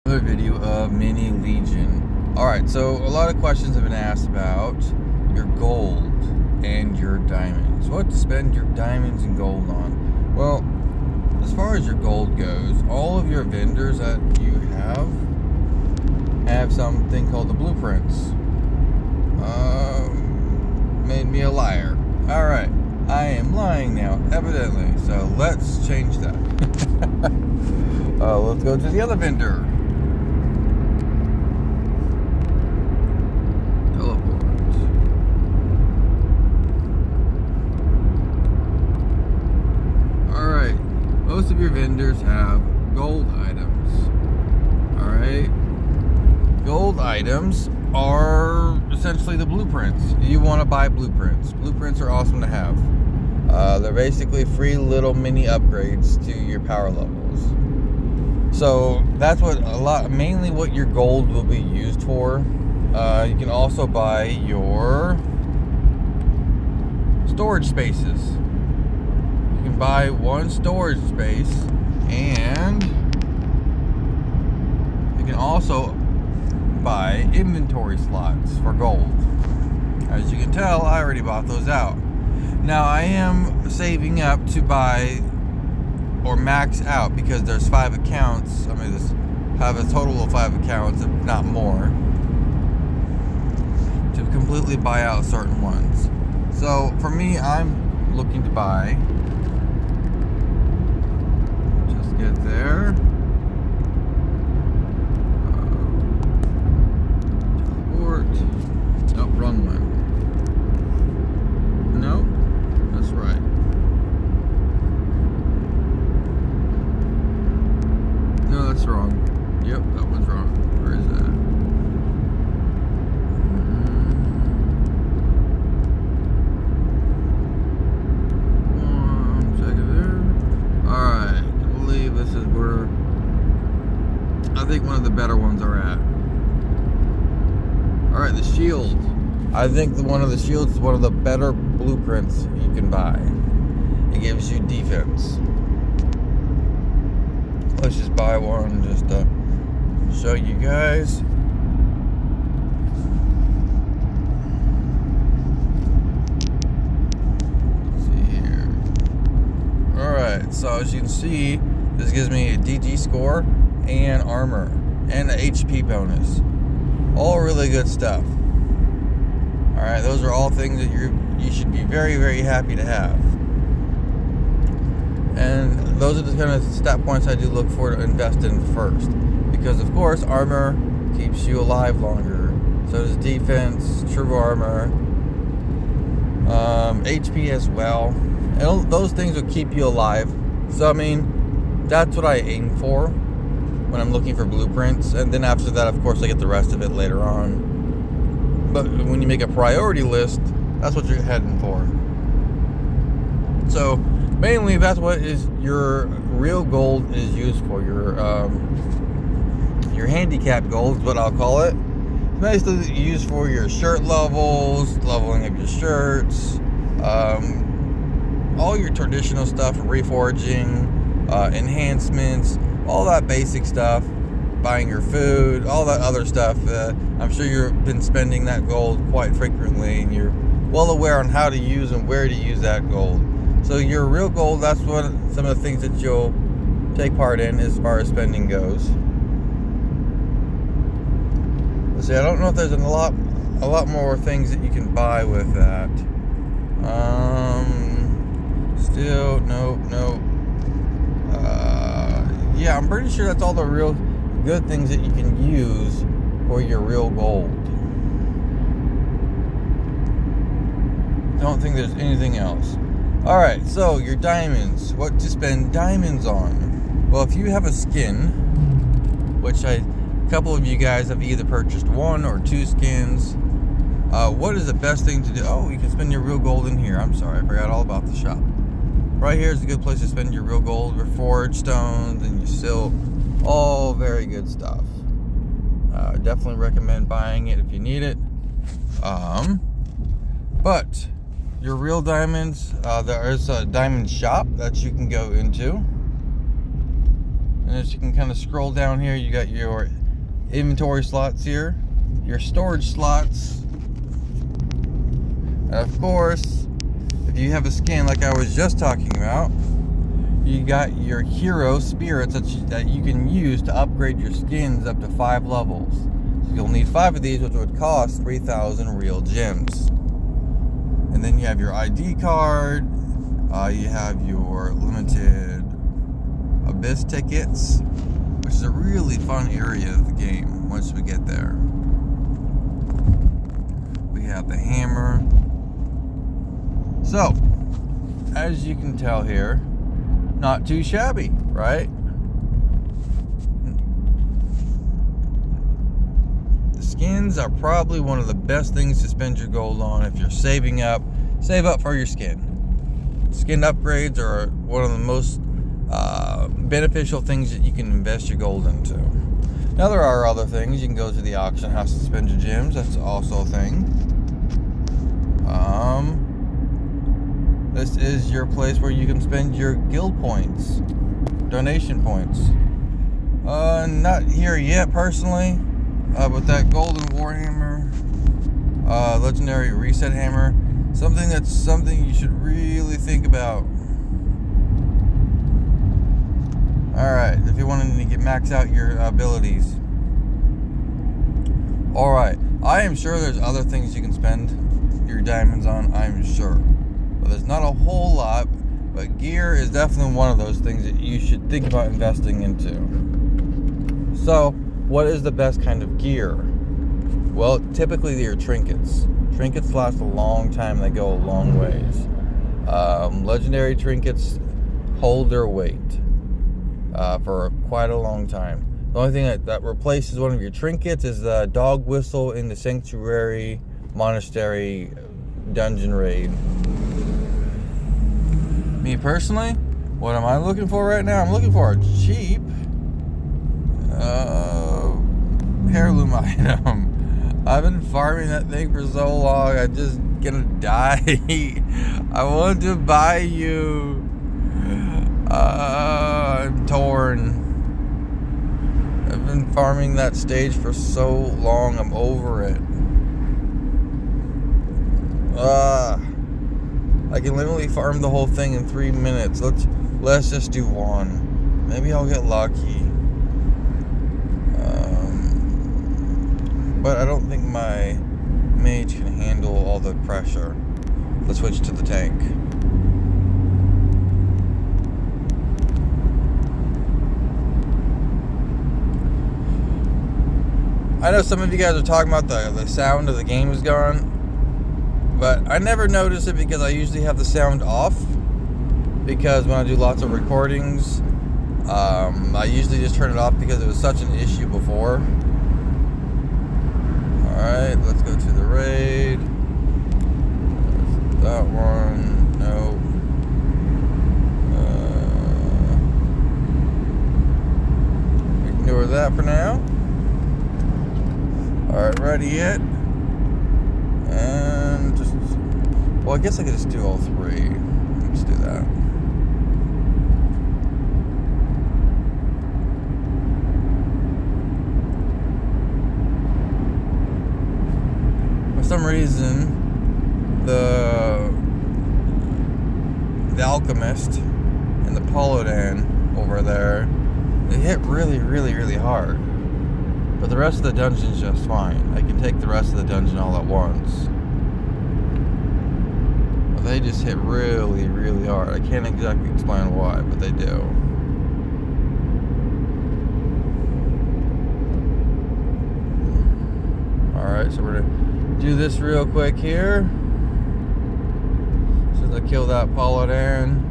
Another video of Mini Legion. Alright, so a lot of questions have been asked about your gold and your diamonds. What to spend your diamonds and gold on? Well, as far as your gold goes, all of your vendors that you have something called the blueprints. Made me a liar. Alright, I am lying now, evidently. So let's change that. Let's go to the other vendor. Alright, most of your vendors have gold items. Alright, gold items are essentially the blueprints. You want to buy blueprints. Blueprints are awesome to have. They're basically free little mini upgrades to your power levels. So that's mainly what your gold will be used for. You can also buy your storage spaces. You can buy one storage space, and you can also buy inventory slots for gold. As you can tell, I already bought those out. Now I am saving up to buy or max out, because there's 5 accounts. I mean, have a total of 5 accounts, if not more, to completely buy out certain ones. So for me, I'm looking to buy, just get there, teleport, nope, wrong one, nope, that's right, no, that's wrong, yep, that one's wrong, where is that? I think one of the better ones are at. Alright, the shield. I think one of the shields is one of the better blueprints you can buy. It gives you defense. Let's just buy one just to show you guys. Let's see here. Alright, so as you can see, this gives me a DG score and armor and an HP bonus. All really good stuff. Alright, those are all things that you should be very, very happy to have. And those are the kind of stat points I do look for to invest in first. Because of course, armor keeps you alive longer. So does defense, true armor, HP as well. And those things will keep you alive. So I mean, that's what I aim for when I'm looking for blueprints, and then after that, of course, I get the rest of it later on. But when you make a priority list, that's what you're heading for. So mainly, that's what is your real gold is used for. Your handicap gold is what I'll call it. It's basically used for your shirt levels, leveling up your shirts, all your traditional stuff, reforging, enhancements, all that basic stuff, buying your food, all that other stuff. I'm sure you've been spending that gold quite frequently, and you're well aware on how to use and where to use that gold. So your real gold, that's what some of the things that you'll take part in as far as spending goes. Let's see, I don't know if there's a lot more things that you can buy with that. Still, nope. Yeah, I'm pretty sure that's all the real good things that you can use for your real gold. Don't think there's anything else. Alright, so your diamonds. What to spend diamonds on? Well, if you have a skin, which a couple of you guys have either purchased 1 or 2 skins, what is the best thing to do? Oh, you can spend your real gold in here. I'm sorry, I forgot all about the shop. Right here is a good place to spend your real gold, your forge stones, and your silk. All very good stuff. Definitely recommend buying it if you need it. But your real diamonds, there is a diamond shop that you can go into. And as you can kind of scroll down here, you got your inventory slots here, your storage slots, and of course, if you have a skin like I was just talking about, you got your hero spirits that you can use to upgrade your skins up to 5 levels. So you'll need 5 of these, which would cost 3,000 real gems. And then you have your ID card, you have your limited Abyss tickets, which is a really fun area of the game once we get there. We have the hammer. So, as you can tell here, not too shabby, right? The skins are probably one of the best things to spend your gold on if you're saving up. Save up for your skin. Skin upgrades are one of the most beneficial things that you can invest your gold into. Now there are other things. You can go to the auction house and spend your gems. That's also a thing. This is your place where you can spend your guild points, donation points. Not here yet personally, but that golden warhammer, legendary reset hammer, something you should really think about. Alright, if you want to max out your abilities. Alright, I am sure there's other things you can spend your diamonds on, I'm sure. But there's not a whole lot, but gear is definitely one of those things that you should think about investing into. So, what is the best kind of gear? Well, typically they're trinkets. Trinkets last a long time, they go a long ways. Legendary trinkets hold their weight for quite a long time. The only thing that replaces one of your trinkets is the dog whistle in the Sanctuary Monastery dungeon raid. Me personally, what am I looking for right now? I'm looking for a cheap heirloom item. I've been farming that thing for so long, I'm just gonna die. I want to buy you. I'm torn. I've been farming that stage for so long, I'm over it. I can literally farm the whole thing in 3 minutes. Let's just do one. Maybe I'll get lucky. But I don't think my mage can handle all the pressure. Let's switch to the tank. I know some of you guys are talking about the sound of the game is gone, but I never notice it because I usually have the sound off, because when I do lots of recordings, I usually just turn it off because it was such an issue before. Alright, let's go to the raid. There's that one. No. Ignore that for now. Alright, ready yet? And just... Well, I guess I could just do all 3. Let's do that. For some reason, the Alchemist and the Paladin over there, they hit really, really, really hard. But the rest of the dungeon's just fine. I can take the rest of the dungeon all at once. But they just hit really, really hard. I can't exactly explain why, but they do. Alright, so we're gonna do this real quick here. Since I killed that Paladin.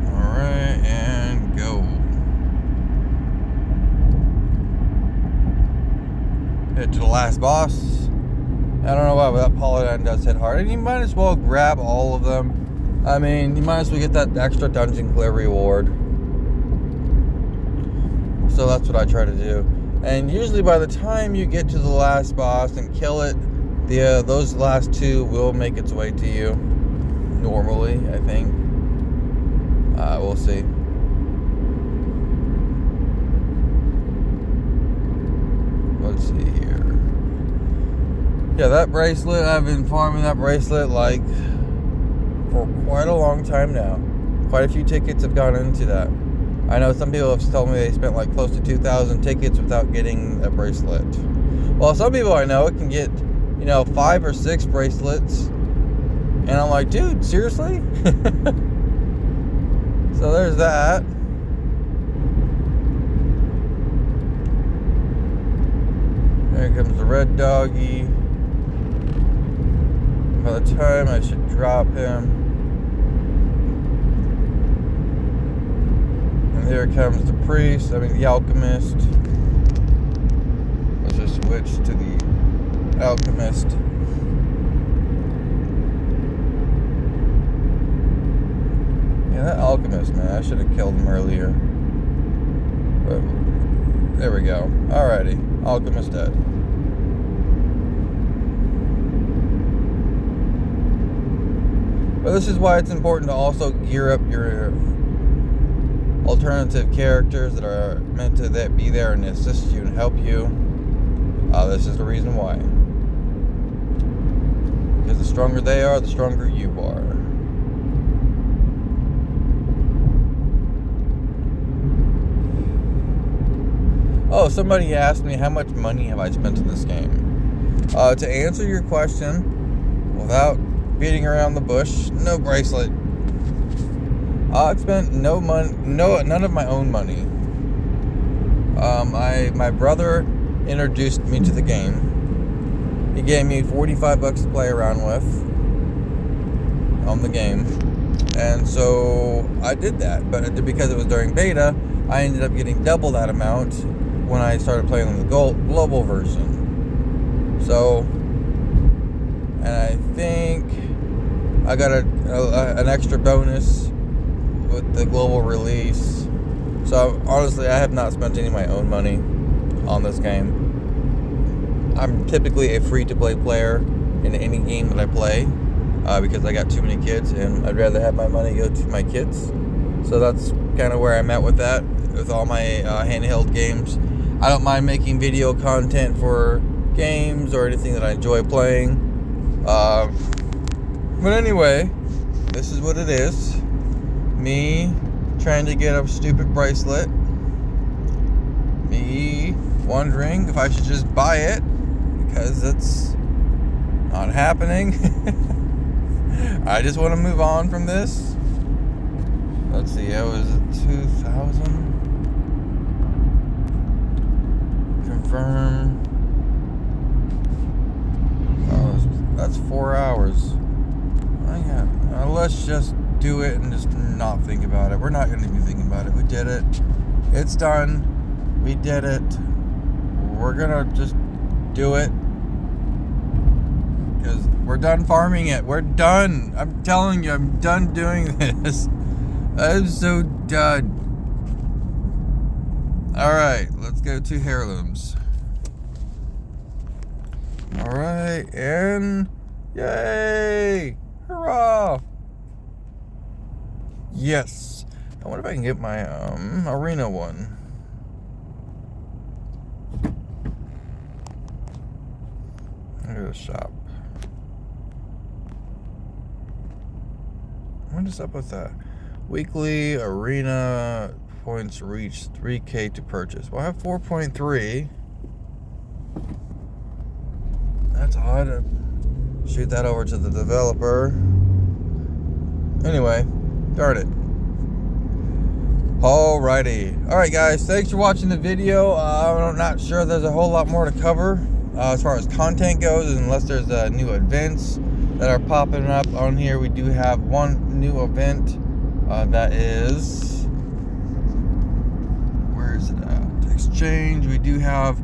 Alright, and go. Head to the last boss. I don't know why, but that Paladin does hit hard. And you might as well grab all of them. I mean, you might as well get that extra dungeon clear reward. So that's what I try to do. And usually by the time you get to the last boss and kill it, those last 2 will make its way to you. Normally, I think. We'll see. Let's see here. Yeah, that bracelet, I've been farming that bracelet like for quite a long time now. Quite a few tickets have gone into that. I know some people have told me they spent like close to 2,000 tickets without getting a bracelet. Well, some people I know can get, 5 or 6 bracelets. And I'm like, dude, seriously? So there's that. There comes the red doggy. By the time I should drop him. And here comes the priest, the alchemist. Let's just switch to the alchemist. Yeah, that alchemist, man, I should have killed him earlier. But there we go. Alrighty, alchemist dead. But this is why it's important to also gear up your alternative characters that are meant to be there and assist you and help you. This is the reason why. Because the stronger they are, the stronger you are. Oh, somebody asked me how much money have I spent in this game. To answer your question, without beating around the bush, no bracelet. I've spent none of my own money. My brother introduced me to the game. He gave me $45 to play around with on the game, and so I did that. But because it was during beta, I ended up getting double that amount when I started playing on the global version. So, and I think I got an extra bonus with the global release. So honestly, I have not spent any of my own money on this game. I'm typically a free-to-play player in any game that I play because I got too many kids and I'd rather have my money go to my kids. So that's kind of where I'm at with that, with all my handheld games. I don't mind making video content for games or anything that I enjoy playing. But anyway, this is what it is. Me trying to get a stupid bracelet. Me wondering if I should just buy it because it's not happening. I just want to move on from this. Let's see, it was 2,000. Confirm. Oh, that's 4 hours. Let's just do it and just not think about it. We're not going to be thinking about it. We did it. It's done. We did it. We're going to just do it. Because we're done farming it. We're done. I'm telling you, I'm done doing this. I'm so done. Alright, let's go to heirlooms. Alright, and yay! Hurrah! Yes. I wonder if I can get my arena one. Go to the shop. What is up with that? Weekly arena points reach 3K to purchase. Well, I have 4.3. That's odd. Shoot that over to the developer. Anyway, darn it. Alrighty. Alright guys, thanks for watching the video. I'm not sure there's a whole lot more to cover as far as content goes, unless there's new events that are popping up on here. We do have one new event that is, where is it at? Exchange. We do have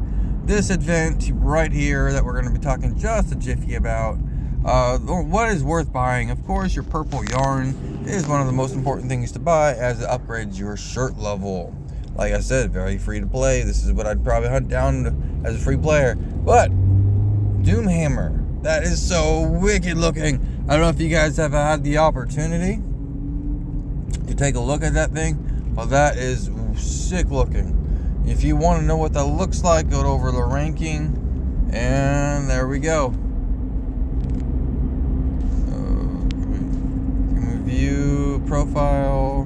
this event right here that we're going to be talking just a jiffy about. What is worth buying? Of course, your purple yarn is one of the most important things to buy, as it upgrades your shirt level. Like I said, very free to play. This is what I'd probably hunt down as a free player. But Doomhammer, that is so wicked looking. I don't know if you guys have had the opportunity You take a look at that thing. Well, that is sick looking. If you want to know what that looks like, go over the ranking, and there we go. View profile,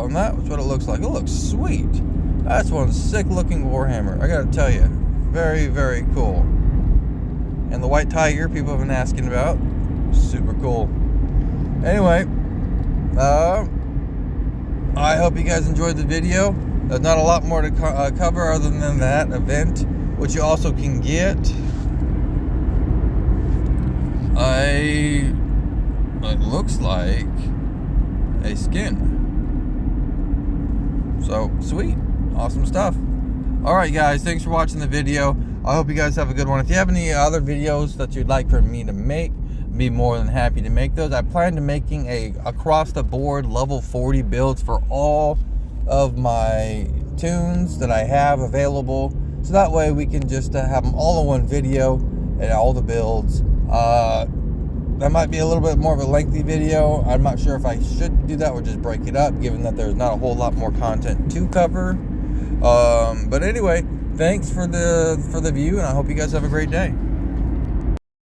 and that's what it looks like. It looks sweet. That's one sick looking Warhammer, I gotta tell you. Very, very cool. And the white tiger people have been asking about, super cool. Anyway, I hope you guys enjoyed the video. There's not a lot more to cover other than that event, which you also can get. It looks like a skin. So, sweet. Awesome stuff. Alright guys, thanks for watching the video. I hope you guys have a good one. If you have any other videos that you'd like for me to make, I'd be more than happy to make those. I plan to making a across the board level 40 builds for all of my tunes that I have available. So that way we can just have them all in one video and all the builds. That might be a little bit more of a lengthy video. I'm not sure if I should do that or just break it up, given that there's not a whole lot more content to cover. But anyway, thanks for the view, and I hope you guys have a great day.